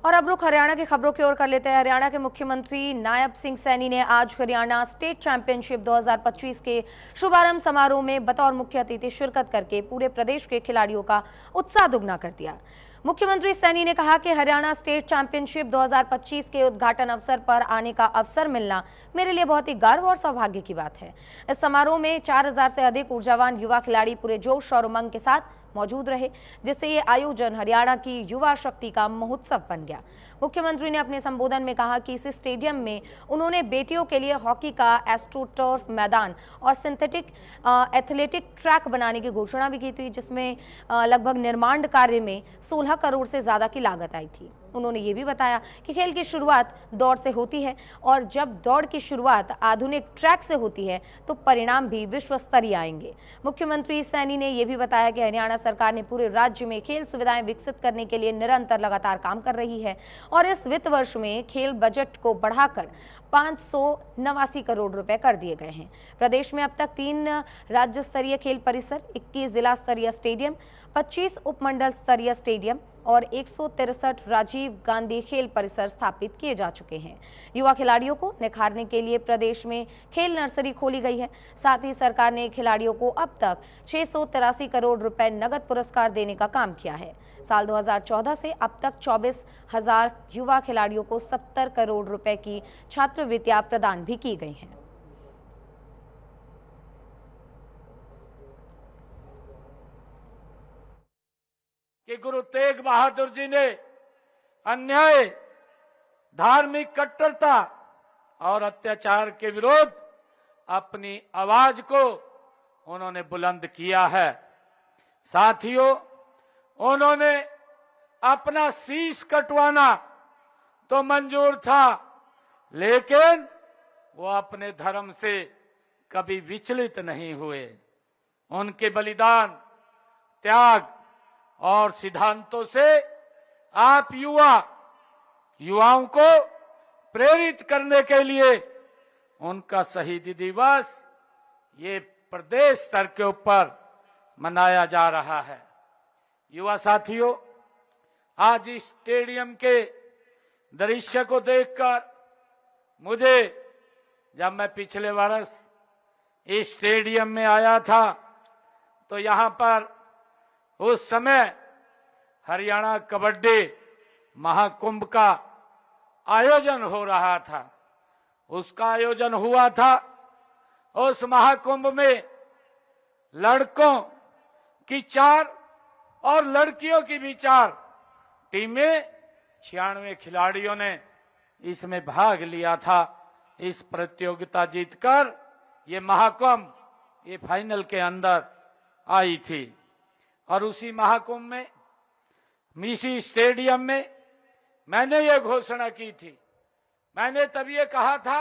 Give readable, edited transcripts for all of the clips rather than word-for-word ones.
और अब रुख हरियाणा की खबरों की ओर कर लेते हैं। हरियाणा के मुख्यमंत्री नायब सिंह सैनी ने आज हरियाणा स्टेट चैंपियनशिप 2025 के शुभारंभ समारोह में बतौर मुख्य अतिथि शिरकत करके पूरे प्रदेश के खिलाड़ियों का उत्साह दुगना कर दिया। मुख्यमंत्री सैनी ने कहा कि हरियाणा स्टेट चैंपियनशिप 2025 के उद्घाटन अवसर पर आने का अवसर मिलना मेरे लिए बहुत ही गर्व और सौभाग्य की बात है। इस समारोह में 4000 से अधिक ऊर्जावान युवा खिलाड़ी पूरे जोश और उमंग के साथ मौजूद रहे, जिससे ये आयोजन हरियाणा की युवा शक्ति का महोत्सव बन गया। मुख्यमंत्री ने अपने संबोधन में कहा कि इस स्टेडियम में उन्होंने बेटियों के लिए हॉकी का एस्ट्रोटर्फ मैदान और सिंथेटिक एथलेटिक ट्रैक बनाने की घोषणा भी की थी, जिसमें लगभग निर्माण कार्य में 16 करोड़ से ज्यादा की लागत आई थी। उन्होंने ये भी बताया कि खेल की शुरुआत दौड़ से होती है और जब दौड़ की शुरुआत आधुनिक ट्रैक से होती है तो परिणाम भी विश्व स्तरीय आएंगे। मुख्यमंत्री सैनी ने यह भी बताया कि हरियाणा सरकार ने पूरे राज्य में खेल सुविधाएं विकसित करने के लिए निरंतर लगातार काम कर रही है और इस वित्त वर्ष में खेल बजट को बढ़ाकर 589 करोड़ रुपए कर दिए गए हैं। प्रदेश में अब तक 3 राज्य स्तरीय खेल परिसर, 21 जिला स्तरीय स्टेडियम, 25 उपमंडल स्तरीय स्टेडियम और 163 राजीव गांधी खेल परिसर स्थापित किए जा चुके हैं। युवा खिलाड़ियों को निखारने के लिए प्रदेश में खेल नर्सरी खोली गई है। साथ ही सरकार ने खिलाड़ियों को अब तक 683 करोड़ रुपए नगद पुरस्कार देने का काम किया है। साल 2014 से अब तक 24,000 युवा खिलाड़ियों को 70 करोड़ रुपए की छात्रवृत्तियां प्रदान भी की गई हैं। कि गुरु तेग बहादुर जी ने अन्याय, धार्मिक कट्टरता और अत्याचार के विरुद्ध अपनी आवाज को उन्होंने बुलंद किया है। साथियों, उन्होंने अपना शीश कटवाना तो मंजूर था, लेकिन वो अपने धर्म से कभी विचलित नहीं हुए। उनके बलिदान, त्याग और सिद्धांतों से आप युवाओं को प्रेरित करने के लिए उनका शहीदी दिवस ये प्रदेश स्तर के ऊपर मनाया जा रहा है। युवा साथियों, आज इस स्टेडियम के दृश्य को देखकर मुझे, जब मैं पिछले वर्ष इस स्टेडियम में आया था तो यहां पर उस समय हरियाणा कबड्डी महाकुंभ का आयोजन हो रहा था। उसका आयोजन हुआ था। उस महाकुंभ में लड़कों की 4 और लड़कियों की भी 4 टीमें, 96 खिलाड़ियों ने इसमें भाग लिया था। इस प्रतियोगिता जीतकर ये महाकुंभ ये फाइनल के अंदर आई थी और उसी महाकुंभ में मिसी स्टेडियम में मैंने ये घोषणा की थी। मैंने तब ये कहा था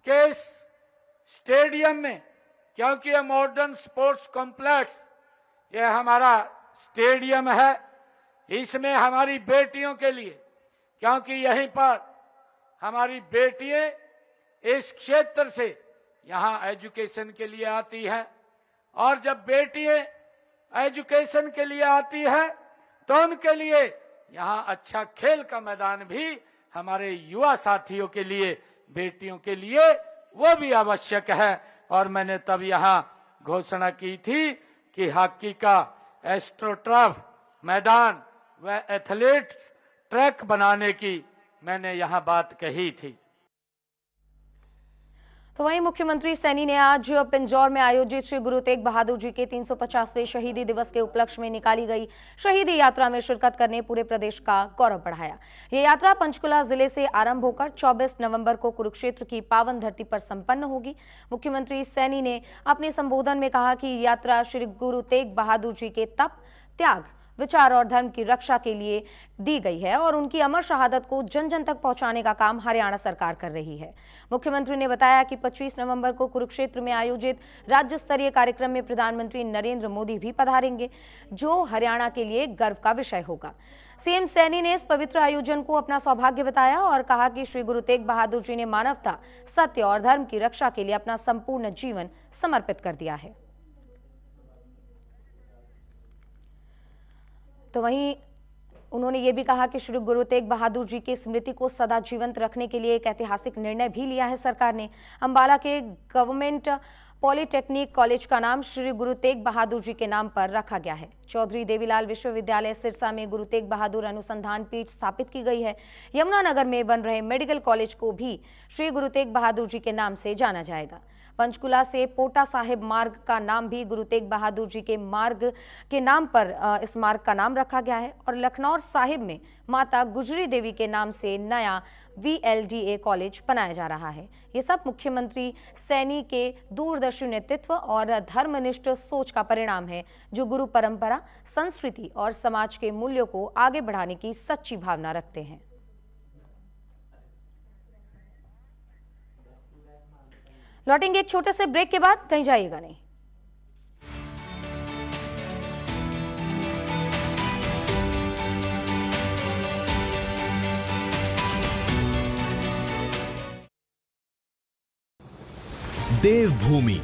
कि इस स्टेडियम में, क्योंकि ये मॉडर्न स्पोर्ट्स कॉम्प्लेक्स ये हमारा स्टेडियम है, इसमें हमारी बेटियों के लिए, क्योंकि यहीं पर हमारी बेटियां इस क्षेत्र से यहाँ एजुकेशन के लिए आती हैं और जब बेटियां एजुकेशन के लिए आती है तो उनके लिए यहाँ अच्छा खेल का मैदान भी हमारे युवा साथियों के लिए, बेटियों के लिए वो भी आवश्यक है। और मैंने तब यहाँ घोषणा की थी कि हॉकी का एस्ट्रोटर्फ मैदान व एथलेटिक्स ट्रैक बनाने की मैंने यहाँ बात कही थी। तो वहीं मुख्यमंत्री सैनी ने आज पिंजौर में आयोजित श्री गुरु तेग बहादुर जी के 350वें शहीदी दिवस के उपलक्ष्य में निकाली गई शहीदी यात्रा में शिरकत करने पूरे प्रदेश का गौरव बढ़ाया। ये यात्रा पंचकुला जिले से आरंभ होकर 24 नवंबर को कुरुक्षेत्र की पावन धरती पर संपन्न होगी। मुख्यमंत्री सैनी ने अपने संबोधन में कहा कि यात्रा श्री गुरु तेग बहादुर जी के तप, त्याग, विचार और धर्म की रक्षा के लिए दी गई है और उनकी अमर शहादत को जन जन तक पहुंचाने का काम हरियाणा सरकार कर रही है। मुख्यमंत्री ने बताया कि 25 नवंबर को कुरुक्षेत्र में आयोजित राज्य स्तरीय कार्यक्रम में प्रधानमंत्री नरेंद्र मोदी भी पधारेंगे, जो हरियाणा के लिए गर्व का विषय होगा। सीएम सैनी ने इस पवित्र आयोजन को अपना सौभाग्य बताया और कहा कि श्री गुरु तेग बहादुर जी ने मानवता, सत्य और धर्म की रक्षा के लिए अपना संपूर्ण जीवन समर्पित कर दिया है। तो वहीं उन्होंने ये भी कहा कि श्री गुरु तेग बहादुर जी की स्मृति को सदा जीवंत रखने के लिए एक ऐतिहासिक निर्णय भी लिया है सरकार ने। अंबाला के गवर्नमेंट पॉलिटेक्निक कॉलेज का नाम श्री गुरु तेग बहादुर जी के नाम पर रखा गया है। चौधरी देवीलाल विश्वविद्यालय सिरसा में गुरु तेग बहादुर अनुसंधान पीठ स्थापित की गई है। यमुनानगर में बन रहे मेडिकल कॉलेज को भी श्री गुरु तेग बहादुर जी के नाम से जाना जाएगा। पंचकुला से पोटा साहिब मार्ग का नाम भी गुरु तेग बहादुर जी के मार्ग के नाम पर इस मार्ग का नाम रखा गया है। और लखनौर साहिब में माता गुजरी देवी के नाम से नया VLDA कॉलेज बनाया जा रहा है। ये सब मुख्यमंत्री सैनी के दूरदर्शी नेतृत्व और धर्मनिष्ठ सोच का परिणाम है, जो गुरु परंपरा, संस्कृति और समाज के मूल्यों को आगे बढ़ाने की सच्ची भावना रखते हैं। लौटेंगे एक छोटे से ब्रेक के बाद, कहीं जाइएगा नहीं। देवभूमि